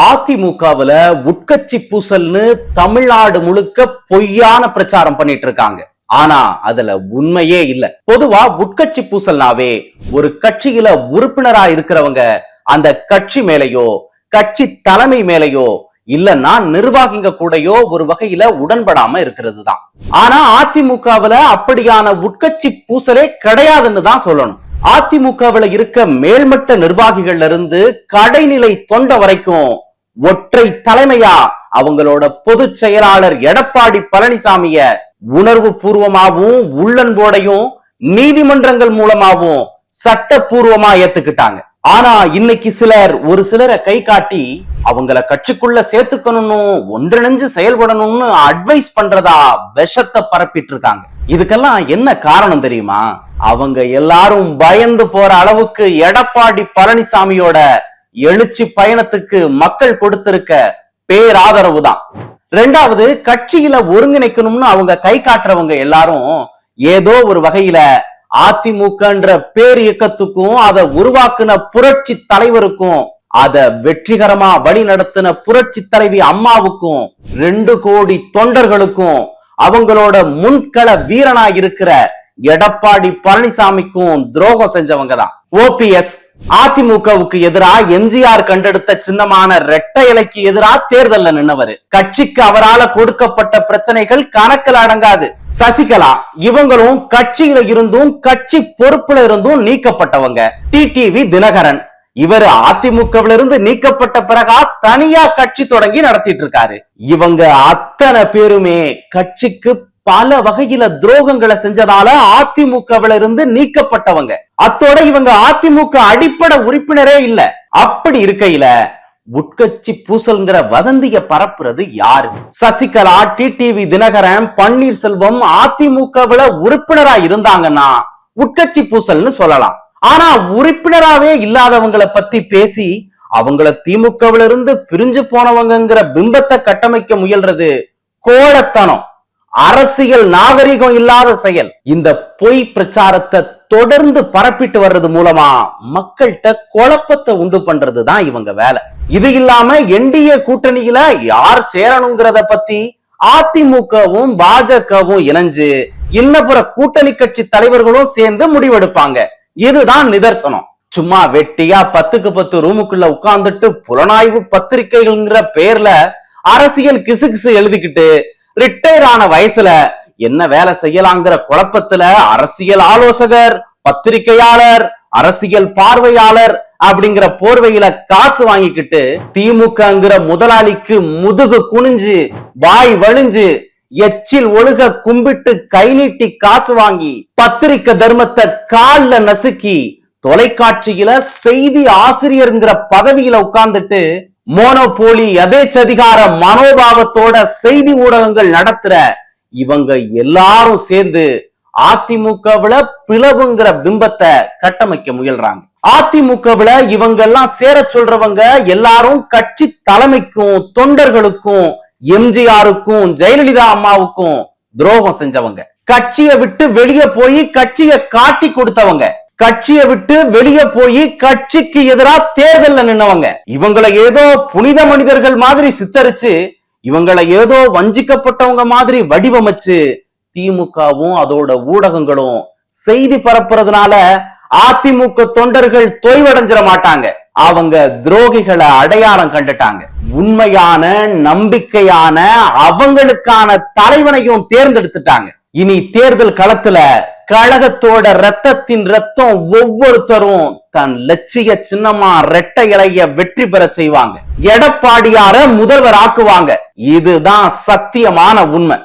அதிமுகவுல உட்கட்சி பூசல்னு தமிழ்நாடு முழுக்க பொய்யான பிரச்சாரம் பண்ணிட்டு இருக்காங்க. ஆனா அதுல உண்மையே இல்ல. பொதுவா உட்கட்சி பூசல்னாவே ஒரு கட்சியில உறுப்பினரா இருக்கிறவங்க அந்த கட்சி மேலையோ கட்சி தலைமை மேலையோ இல்லன்னா நிர்வாகிங்க கூடயோ ஒரு வகையில உடன்படாம இருக்கிறது தான். ஆனா அதிமுகவுல அப்படியான உட்கட்சி பூசலே கிடையாதுன்னு தான் சொல்லணும். அதிமுகவுல இருக்க மேல்மட்ட நிர்வாகிகள்ல இருந்து கடைநிலை தொண்ட வரைக்கும் ஒற்றை தலைமையா அவங்களோட பொதுச் செயலாளர் எடப்பாடி பழனிசாமிய உணர்வு பூர்வமாகவும் உள்ளன்போடையும் நீதிமன்றங்கள் மூலமாகவும் சட்டப்பூர்வமா ஏத்துக்கிட்டாங்க. ஆனா இன்னைக்கு ஒரு சிலரை கை காட்டி அவங்கள கட்சிக்குள்ள சேர்த்துக்கணும்னு ஒன்றிணைஞ்சு செயல்படணும்னு அட்வைஸ் பண்றதா விஷத்தை பரப்பிட்டு இருக்காங்க. இதுக்கெல்லாம் என்ன காரணம் தெரியுமா? அவங்க எல்லாரும் பயந்து போற அளவுக்கு எடப்பாடி பழனிசாமியோட எழுச்சி பயணத்துக்கு மக்கள் கொடுத்திருக்க பேராதரவு தான். ரெண்டாவது, கட்சியில ஒருங்கிணைக்கணும்னு அவங்க கை காட்டுறவங்க எல்லாரும் ஏதோ ஒரு வகையில அதிமுகன்ற பேர் இயக்கத்துக்கும் அதை உருவாக்குன புரட்சி தலைவருக்கும் அதை வெற்றிகரமா வழி நடத்தின புரட்சி தலைவி அம்மாவுக்கும் 2 கோடி தொண்டர்களுக்கும் அவங்களோட முன்கள வீரனா இருக்கிற எடப்பாடி பழனிசாமிக்கும் துரோகம் செஞ்சவங்க தான். ஓபிஎஸ் அதிமுகவுக்கு எதிரா எம்ஜிஆர் கண்டெடுத்த சின்னமான இரட்டை இலைக்கு எதிரா தேர்தல்ல நின்னவரு. கட்சிக்கு அவரால் கொடுக்கப்பட்ட பிரச்சனைகள் கணக்கில் அடங்காது. சசிகலா இவங்களும் கட்சியில இருந்தும் கட்சி பொறுப்புல இருந்தும் நீக்கப்பட்டவங்க. டிடிவி தினகரன் இவர் அதிமுகவில இருந்து நீக்கப்பட்ட பிறகா தனியா கட்சி தொடங்கி நடத்திட்டு இருக்காரு. இவங்க அத்தனை பேருமே கட்சிக்கு பல வகையில துரோகங்களை செஞ்சதால அதிமுகவில இருந்து நீக்கப்பட்டவங்க. அத்தோட இவங்க அதிமுக அடிப்படை உறுப்பினரே இல்ல. அப்படி இருக்கையில உட்கட்சி பூசல்ங்கிற வதந்திய பரப்புறது யாரு? சசிகலா, டிடிவி தினகரன், பன்னீர்செல்வம் அதிமுகவில உறுப்பினரா இருந்தாங்கன்னா உட்கட்சி பூசல்னு சொல்லலாம். ஆனா உறுப்பினராவே இல்லாதவங்களை பத்தி பேசி அவங்கள திமுகவில இருந்து பிரிஞ்சு போனவங்கிற பிம்பத்தை கட்டமைக்க முயல்றது கோழத்தனம், அரசியல் நாகரிகம் இல்லாத செயல். இந்த பொய் பிரச்சாரத்தை தொடர்ந்து பரப்பிட்டு வர்றது மூலமா மக்கள்கிட்ட குழப்பத்தை உண்டு பண்றதுதான் இவங்க வேலை. இது இல்லாம என்டிஏ கூட்டணியில யார் சேரணுங்கிறத பத்தி அதிமுகவும் பாஜகவும் இணைஞ்சு இன்னப்புற கூட்டணி கட்சி தலைவர்களும் சேர்ந்து முடிவெடுப்பாங்க. இதுதான் நிதர்சனம். சும்மா வெட்டியா 10க்கு 10 ரூமுக்குள்ள உட்கார்ந்துட்டு புலனாய்வு பத்திரிகைகள்ங்கிற பேர்ல அரசியல் கிசுகிசு எழுதிக்கிட்டு ரிட்டையர் ஆன வயசுல என்ன வேலை செய்யலாங்கிற குழப்பத்துல அரசியல் ஆலோசகர், பத்திரிகையாளர், அரசியல் பார்வையாளர் அப்படிங்கிற போர்வையில காசு வாங்கிக்கிட்டு திமுகங்கிற முதலாளிக்கு முதுகு குனிஞ்சு வாய் வழிஞ்சு எச்சில் ஒழுக கும்பிட்டு கை நீட்டி காசு வாங்கி பத்திரிக்கை தர்மத்தை கால்ல நசுக்கி தொலைக்காட்சியில செய்தி ஆசிரியர்ங்கிற பதவியில உட்கார்ந்துட்டு மோனோபோலி எதேச்சதிகார மனோபாவத்தோட செய்தி ஊடகங்கள் நடத்துற இவங்க எல்லாரும் சேர்ந்து அதிமுகவுல பிளவுங்கிற பிம்பத்தை கட்டமைக்க முயல்றாங்க. அதிமுகவுல இவங்க எல்லாம் சேர சொல்றவங்க எல்லாரும் கட்சி தலைமைக்கும் தொண்டர்களுக்கும் எம்ஜிஆருக்கும் ஜெயலலிதா அம்மாவுக்கும் துரோகம் செஞ்சவங்க. கட்சியை விட்டு வெளியே போய் கட்சியை காட்டி கொடுத்தவங்க. கட்சியை விட்டு வெளியே போய் கட்சிக்கு எதிராக தேர்தல்ல நின்னவங்க. இவங்களை ஏதோ புனித மனிதர்கள் மாதிரி சித்தரிச்சு இவங்களை ஏதோ வஞ்சிக்கப்பட்டவங்க மாதிரி வடிவமைச்சு திமுகவும் அதோட ஊடகங்களும் செய்தி பரப்புறதுனால அதிமுக தொண்டர்கள் தொய்வடைஞ்சிட மாட்டாங்க. அவங்க துரோகிகளை அடையாளம் கண்டுட்டாங்க. உண்மையான நம்பிக்கையான அவங்களுக்கான தலைவனையும் தேர்ந்தெடுத்துட்டாங்க. இனி தேர்தல் களத்துல கழகத்தோட ரத்தத்தின் ரத்தம் ஒவ்வொருத்தரும் தன் லட்சிய சின்னமா இரட்டை இலைய வெற்றி பெற செய்வாங்க. எடப்பாடியார முதல்வர் ஆக்குவாங்க. இதுதான் சத்தியமான உண்மை.